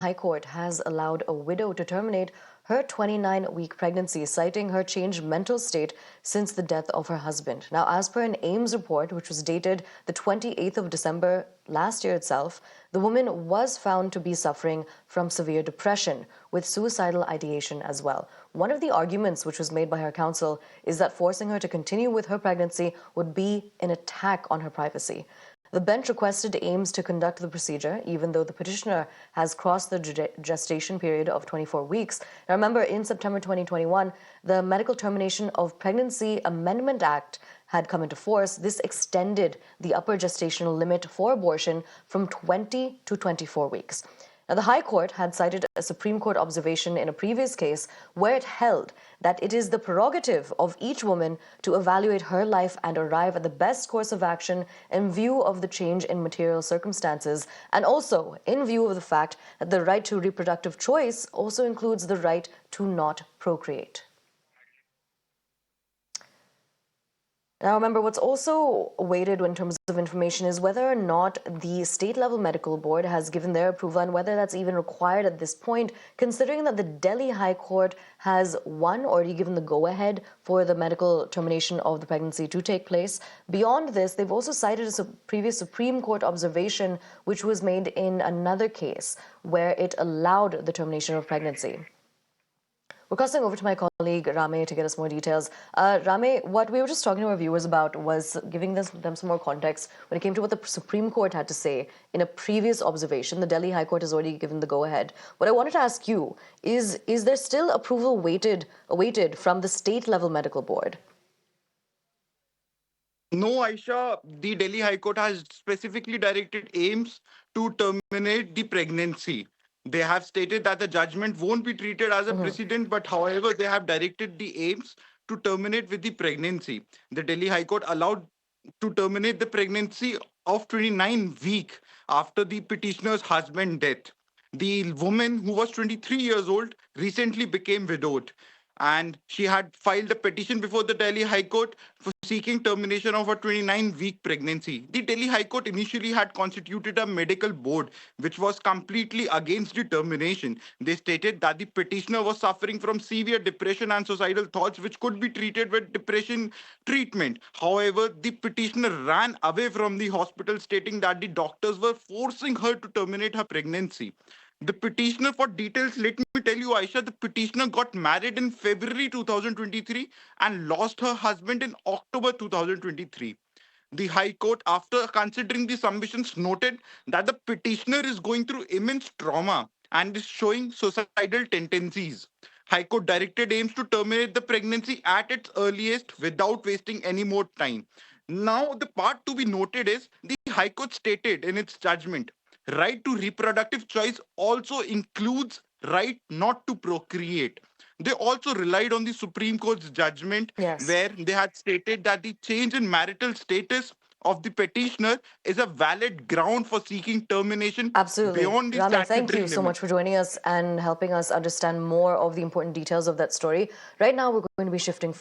High Court has allowed a widow to terminate her 29-week pregnancy, citing her changed mental state since the death of her husband. Now, as per an AIIMS report, which was dated the 28th of December last year itself, the woman was found to be suffering from severe depression with suicidal ideation as well. One of the arguments which was made by her counsel is that forcing her to continue with her pregnancy would be an attack on her privacy. The bench requested AIIMS to conduct the procedure, even though the petitioner has crossed the gestation period of 24 weeks. Now, remember, in September 2021, the Medical Termination of Pregnancy Amendment Act had come into force. This extended the upper gestational limit for abortion from 20 to 24 weeks. Now, the High Court had cited a Supreme Court observation in a previous case where it held that it is the prerogative of each woman to evaluate her life and arrive at the best course of action in view of the change in material circumstances, and also in view of the fact that the right to reproductive choice also includes the right to not procreate. Now, remember, what's also weighted in terms of information is whether or not the state-level medical board has given their approval and whether that's even required at this point, considering that the Delhi High Court has, one, already given the go-ahead for the medical termination of the pregnancy to take place. Beyond this, they've also cited a previous Supreme Court observation which was made in another case where it allowed the termination of pregnancy. We're crossing over to my colleague Rame to get us more details. Rame, what we were just talking to our viewers about was giving them some more context when it came to what the Supreme Court had to say in a previous observation. The Delhi High Court has already given the go-ahead. What I wanted to ask you is there still approval awaited from the state-level medical board? No, Aisha, the Delhi High Court has specifically directed AIIMS to terminate the pregnancy. They have stated that the judgment won't be treated as a precedent, but however, they have directed the AIIMS to terminate with the pregnancy. The Delhi High Court allowed to terminate the pregnancy of 29 weeks after the petitioner's husband's death. The woman, who was 23 years old, recently became widowed, and she had filed a petition before the Delhi High Court for seeking termination of her 29-week pregnancy. The Delhi High Court initially had constituted a medical board which was completely against the termination. They stated that the petitioner was suffering from severe depression and suicidal thoughts which could be treated with depression treatment. However, the petitioner ran away from the hospital, stating that the doctors were forcing her to terminate her pregnancy. The petitioner, for details, let me tell you, Aisha, the petitioner got married in February 2023 and lost her husband in October 2023. The High Court, after considering the submissions, noted that the petitioner is going through immense trauma and is showing suicidal tendencies. High Court directed AIIMS to terminate the pregnancy at its earliest without wasting any more time. Now, the part to be noted is the High Court stated in its judgment, right to reproductive choice also includes right not to procreate. They also relied on the Supreme Court's judgment, Yes. where they had stated that the change in marital status of the petitioner is a valid ground for seeking termination Absolutely. beyond the Rame, thank statutory you so limit. much for joining us and helping us understand more of the important details of that story. Right now, we're going to be shifting